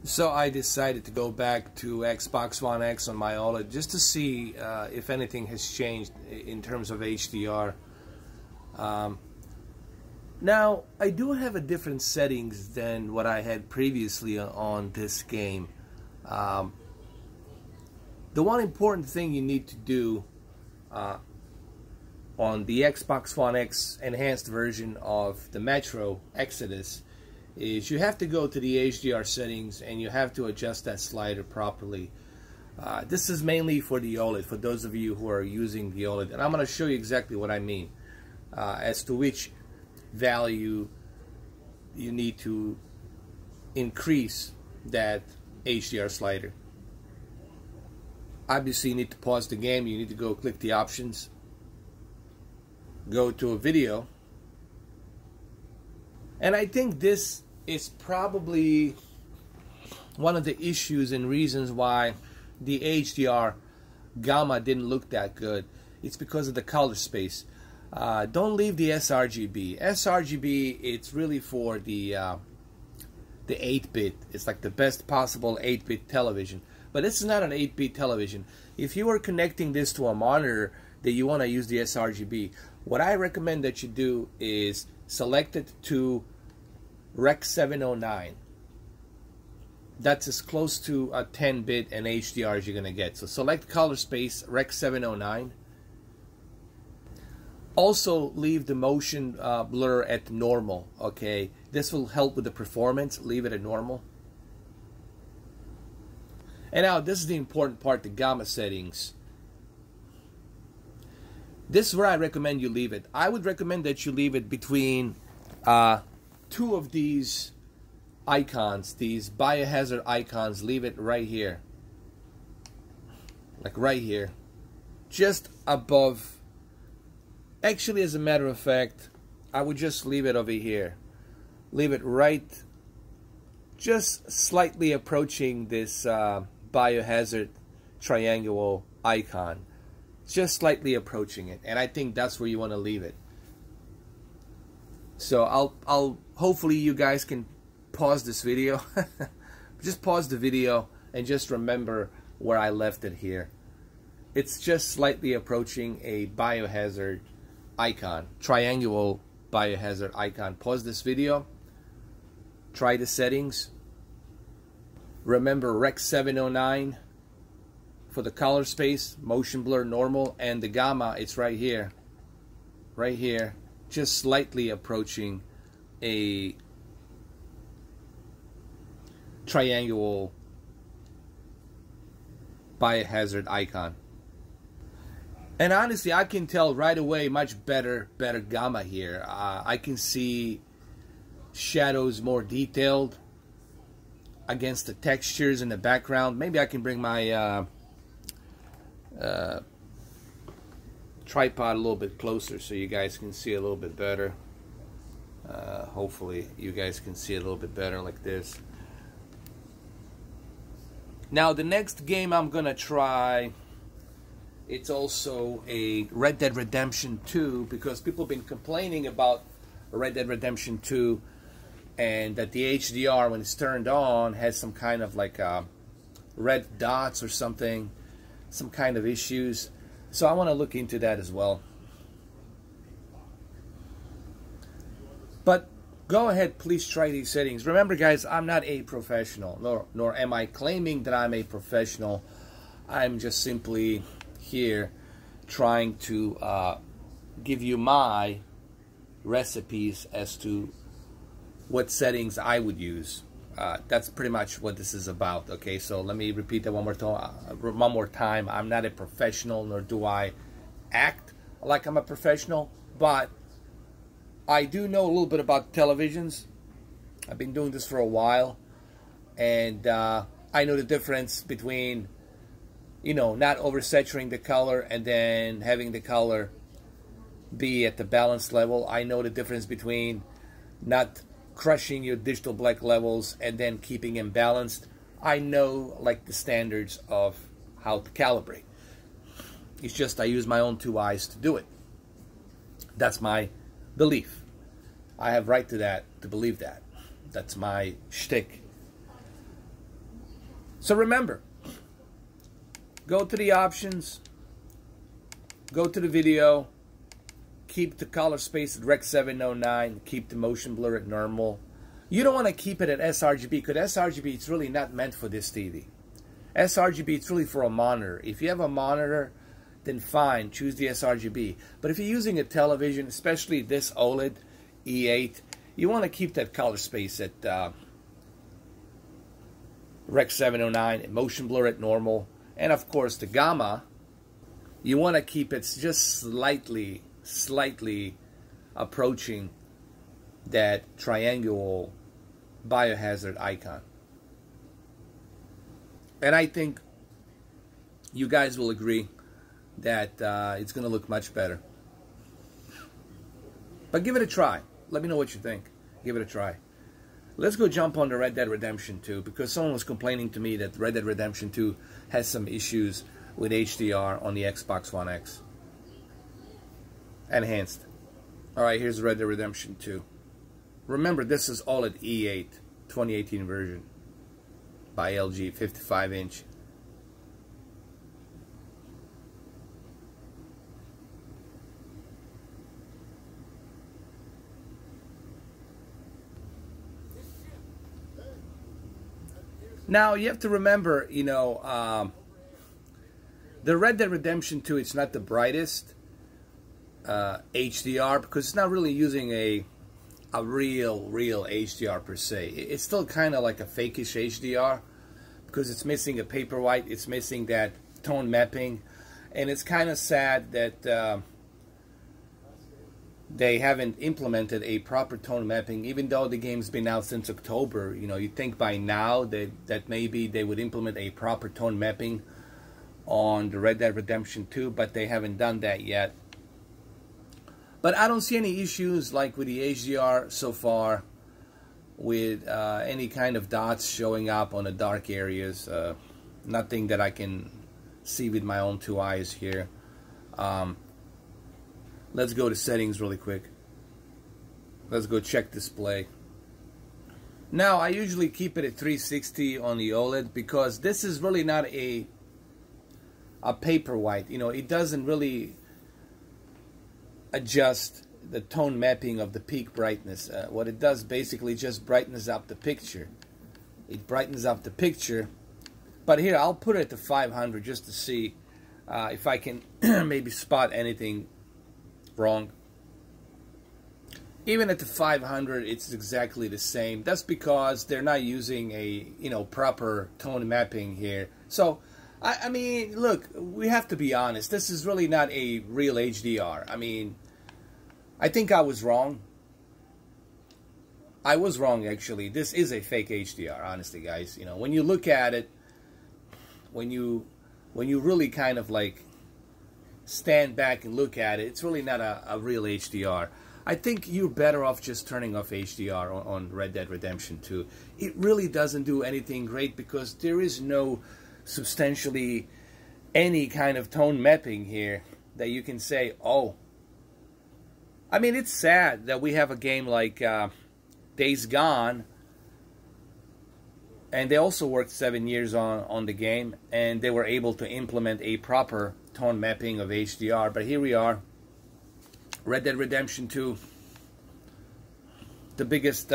So I decided to go back to Xbox One X on my OLED just to see if anything has changed in terms of HDR. Now, I do have a different settings than what I had previously on this game. The one important thing you need to do on the Xbox One X enhanced version of the Metro Exodus is you have to go to the HDR settings and you have to adjust that slider properly. This is mainly for the OLED, for those of you who are using the OLED, and I'm going to show you exactly what I mean as to which value you need to increase that HDR slider. Obviously you need to pause the game, you need to go click the options, go to a video, and I think this is probably one of the issues and reasons why the HDR gamma didn't look that good. It's because of the color space. Don't leave the Srgb. Srgb, it's really for the 8-bit. It's like the best possible 8-bit television. But this is not an 8-bit television. If you are connecting this to a monitor that you want to use the Srgb, what I recommend that you do is select it to Rec 709. That's as close to a 10-bit and HDR as you're going to get. So select color space Rec 709. Also leave the motion blur at normal, okay? This will help with the performance. Leave it at normal. And now this is the important part, the gamma settings. This is where I recommend you leave it. I would recommend that you leave it between two of these icons, these biohazard icons. Leave it right here. Like right here. Just above. Actually, as a matter of fact, I would just leave it over here. Leave it right, just slightly approaching this biohazard triangle icon. Just slightly approaching it, and I think that's where you want to leave it. So I'll hopefully you guys can pause this video. Just pause the video and just remember where I left it here. It's just slightly approaching a biohazard icon, triangle biohazard icon. Pause this video. Try the settings. Remember Rec 709 for the color space, motion blur normal, and the gamma, it's right here. Right here. Just slightly approaching a triangle biohazard icon. And honestly, I can tell right away much better gamma here. I can see shadows more detailed against the textures in the background. Maybe I can bring my tripod a little bit closer so you guys can see a little bit better. Hopefully you guys can see a little bit better like this. Now the next game I'm gonna try, it's also a Red Dead Redemption 2, because people have been complaining about Red Dead Redemption 2 and that the HDR, when it's turned on, has some kind of like red dots or something, some kind of issues. So I want to look into that as well. But go ahead, please try these settings. Remember guys, I'm not a professional, nor am I claiming that I'm a professional. I'm just simply here trying to give you my recipes as to what settings I would use. That's pretty much what this is about. Okay, so let me repeat that one more time. I'm not a professional, nor do I act like I'm a professional, but I do know a little bit about televisions. I've been doing this for a while, and I know the difference between, you know, not oversaturating the color and then having the color be at the balanced level. I know the difference between not crushing your digital black levels and then keeping them balanced. I know like the standards of how to calibrate. It's just I use my own two eyes to do it. That's my belief. I have right to that, to believe that. That's my shtick. So remember, go to the options, go to the video, keep the color space at Rec 709, keep the motion blur at normal. You don't want to keep it at sRGB because sRGB is really not meant for this TV. sRGB is really for a monitor. If you have a monitor, then fine, choose the sRGB. But if you're using a television, especially this OLED E8, you want to keep that color space at Rec 709, and motion blur at normal. And of course the gamma, you want to keep it just slightly approaching that triangular biohazard icon. And I think you guys will agree that it's going to look much better. But give it a try. Let me know what you think. Give it a try. Let's go jump on to Red Dead Redemption 2, because someone was complaining to me that Red Dead Redemption 2 has some issues with HDR on the Xbox One X. Enhanced. Alright, here's Red Dead Redemption 2. Remember, this is all at E8 2018 version by LG, 55-inch. Now, you have to remember, you know, the Red Dead Redemption 2, it's not the brightest HDR, because it's not really using a real HDR per se. It's still kind of like a fakeish HDR, because it's missing a paper white, it's missing that tone mapping, and it's kind of sad that they haven't implemented a proper tone mapping, even though the game's been out since October. You know, you'd think by now that maybe they would implement a proper tone mapping on the Red Dead Redemption 2, but they haven't done that yet. But I don't see any issues like with the HDR so far, with any kind of dots showing up on the dark areas. Nothing that I can see with my own two eyes here. Let's go to settings really quick. Let's go check display. Now, I usually keep it at 360 on the OLED, because this is really not a paper white. You know, it doesn't really adjust the tone mapping of the peak brightness. What it does basically just brightens up the picture. It brightens up the picture. But here, I'll put it to 500 just to see if I can maybe spot anything wrong. Even at the 500, it's exactly the same. That's because they're not using a, you know, proper tone mapping here. So, I mean, look, we have to be honest. This is really not a real HDR. I mean, I think I was wrong. I was wrong, actually. This is a fake HDR, honestly, guys. You know, when you look at it, when you really kind of like stand back and look at it, it's really not a real HDR. I think you're better off just turning off HDR on Red Dead Redemption 2. It really doesn't do anything great, because there is no substantially any kind of tone mapping here that you can say, oh. I mean, it's sad that we have a game like Days Gone, and they also worked 7 years on the game, and they were able to implement a proper tone mapping of HDR. But here we are, Red Dead Redemption 2, the biggest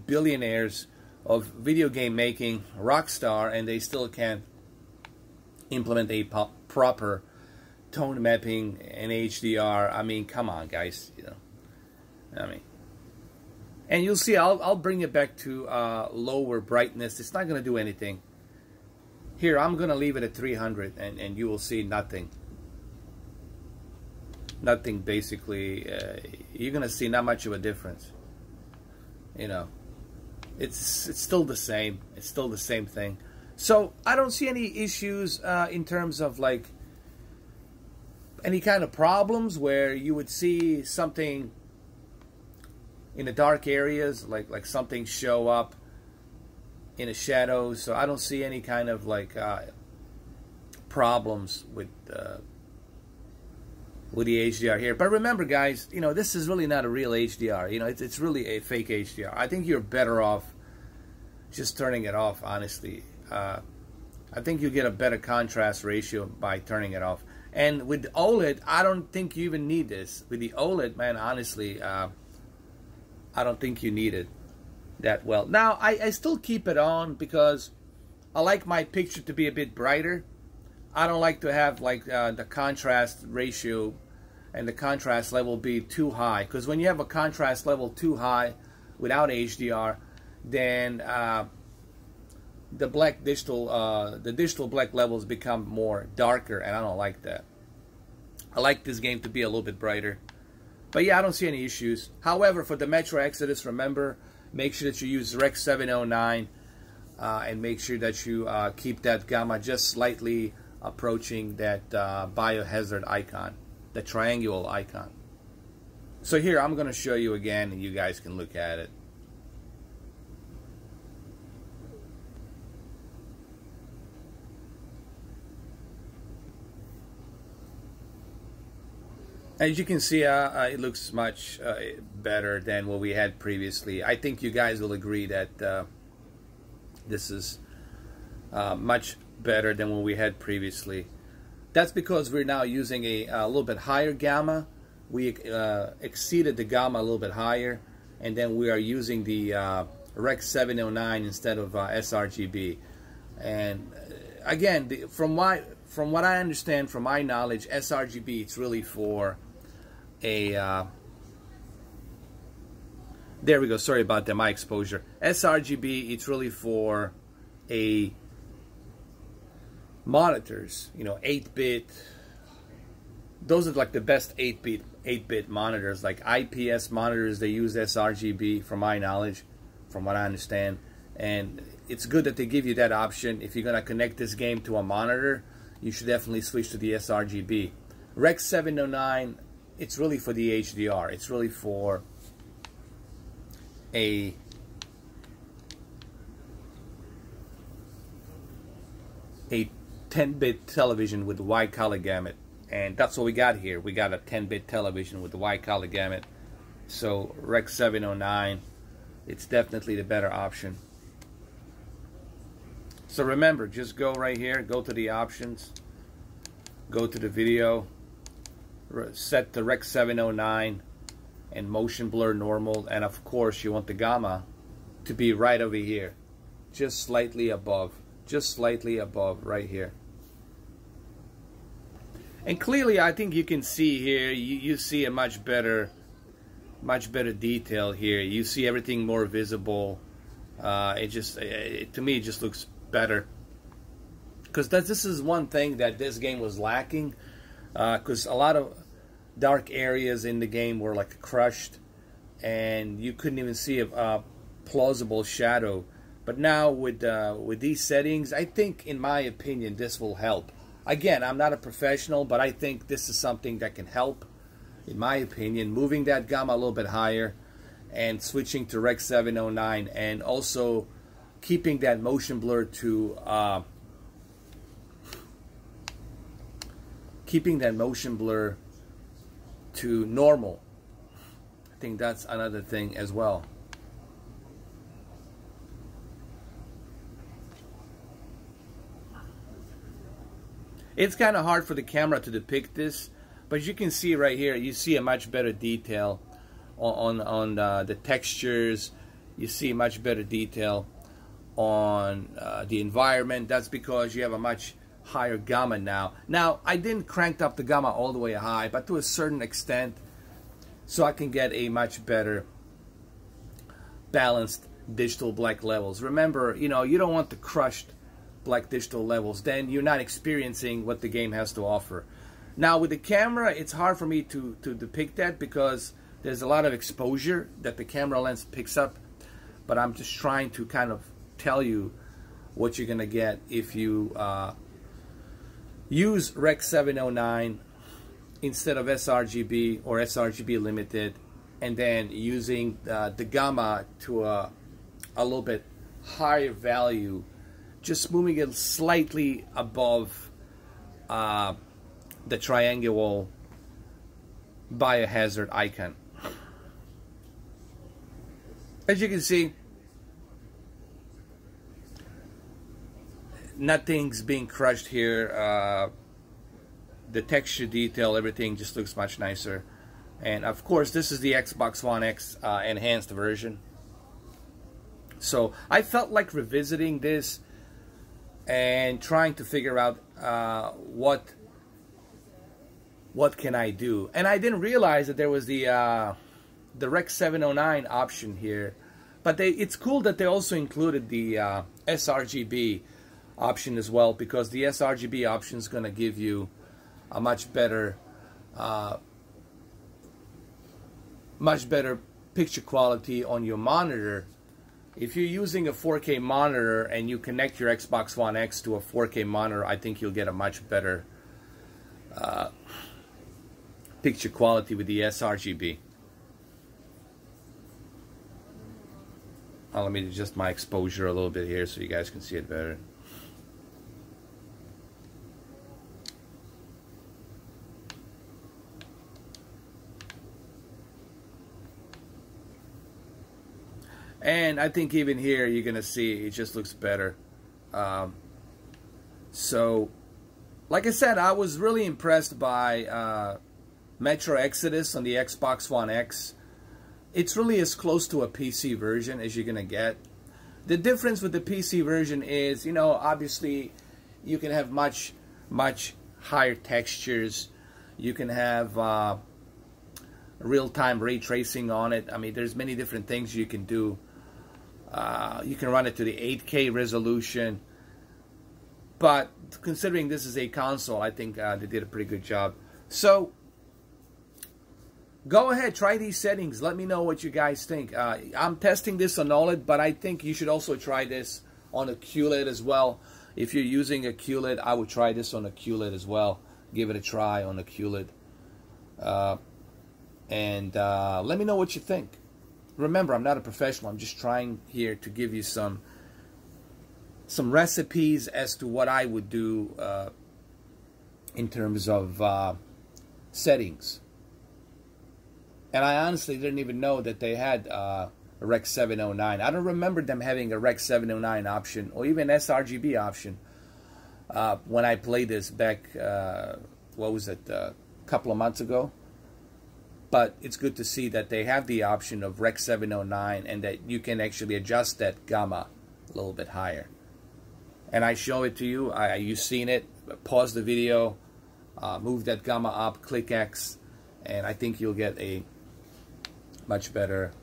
billionaires of video game making, Rockstar, and they still can't implement a proper tone mapping and HDR. I mean, come on, guys. You know, I mean, and you'll see. I'll bring it back to lower brightness. It's not going to do anything. Here, I'm going to leave it at 300, and you will see nothing. Nothing, basically. You're going to see not much of a difference. You know, it's still the same. It's still the same thing. So I don't see any issues in terms of like any kind of problems where you would see something in the dark areas, like something show up in the shadows. So I don't see any kind of like problems with the HDR here. But remember, guys, you know, this is really not a real HDR. You know, it's really a fake HDR. I think you're better off just turning it off, honestly. I think you get a better contrast ratio by turning it off. And with the OLED, I don't think you even need this. With the OLED, man, honestly, I don't think you need it that well. Now, I still keep it on because I like my picture to be a bit brighter. I don't like to have like the contrast ratio and the contrast level be too high, because when you have a contrast level too high without HDR, then the digital black levels become more darker, and I don't like that. I like this game to be a little bit brighter. But yeah, I don't see any issues. However, for the Metro Exodus, remember, make sure that you use Rec 709 and make sure that you keep that gamma just slightly approaching that biohazard icon, the triangular icon. So here, I'm going to show you again, and you guys can look at it. As you can see, it looks much better than what we had previously. I think you guys will agree that this is much better than what we had previously. That's because we're now using a little bit higher gamma. We exceeded the gamma a little bit higher, and then we are using the Rec 709 instead of Srgb. And again, from what I understand, from my knowledge, Srgb, it's really for a there we go, sorry about that, my exposure. Srgb, it's really for a monitors, you know, 8-bit. Those are like the best 8-bit monitors, like IPS monitors. They use Srgb, from my knowledge, from what I understand. And it's good that they give you that option. If you're gonna connect this game to a monitor, you should definitely switch to the Srgb. Rec 709, it's really for the HDR. It's really for a a 10-bit television with wide color gamut, and that's what we got here. We got a 10-bit television with the wide color gamut. So Rec 709, it's definitely the better option. So remember, just go right here, go to the options, go to the video, set the Rec 709 and motion blur normal, and of course you want the gamma to be right over here, just slightly above right here. And clearly, I think you can see here, you see a much better detail here. You see everything more visible. To me, it just looks better. Because this is one thing that this game was lacking. Because a lot of dark areas in the game were like crushed, and you couldn't even see a plausible shadow. But now with these settings, I think, in my opinion, this will help. Again, I'm not a professional, but I think this is something that can help, in my opinion. Moving that gamma a little bit higher and switching to Rec 709, and also keeping that motion blur to normal. I think that's another thing as well. It's kind of hard for the camera to depict this, but you can see right here, you see a much better detail on the textures. You see much better detail on the environment. That's because you have a much higher gamma now. Now, I didn't crank up the gamma all the way high, but to a certain extent, so I can get a much better balanced digital black levels. Remember, you know, you don't want the crushed black digital levels. Then you're not experiencing what the game has to offer. Now, with the camera, it's hard for me to depict that because there's a lot of exposure that the camera lens picks up. But I'm just trying to kind of tell you what you're going to get if you use Rec 709 instead of Srgb or Srgb limited, and then using the gamma to a little bit higher value, just moving it slightly above the triangular biohazard icon. As you can see, nothing's being crushed here. The texture detail, everything just looks much nicer. And of course, this is the Xbox One X enhanced version. So I felt like revisiting this and trying to figure out what can I do. And I didn't realize that there was the Rec 709 option here. But it's cool that they also included the Srgb option as well, because the Srgb option is going to give you a much better picture quality on your monitor. If you're using a 4K monitor and you connect your Xbox One X to a 4K monitor, I think you'll get a much better picture quality with the Srgb. Let me adjust my exposure a little bit here so you guys can see it better. And I think even here you're gonna see it just looks better. So like I said, I was really impressed by Metro Exodus on the Xbox One X. It's really as close to a PC version as you're gonna get. The difference with the PC version is, you know, obviously you can have much higher textures. You can have real-time ray tracing on it. I mean, there's many different things you can do. You can run it to the 8K resolution. But considering this is a console, I think they did a pretty good job. So go ahead, try these settings. Let me know what you guys think. I'm testing this on OLED, but I think you should also try this on a QLED as well. If you're using a QLED, I would try this on a QLED as well. Give it a try on a QLED. And let me know what you think. Remember, I'm not a professional. I'm just trying here to give you some recipes as to what I would do in terms of settings. And I honestly didn't even know that they had a Rec 709. I don't remember them having a Rec 709 option or even Srgb option when I played this back, what was it, a couple of months ago. But it's good to see that they have the option of Rec 709 and that you can actually adjust that gamma a little bit higher. And I show it to you. You've seen it. Pause the video, move that gamma up, click X, and I think you'll get a much better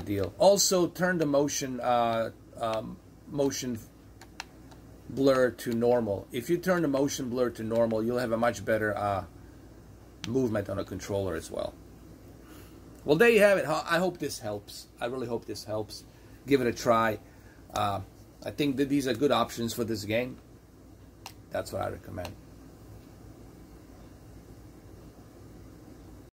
deal. Also, turn the motion blur to normal. If you turn the motion blur to normal, you'll have a much better movement on a controller as well. Well, there you have it. I hope this helps. I really hope this helps. Give it a try. I think that these are good options for this game. That's what I recommend.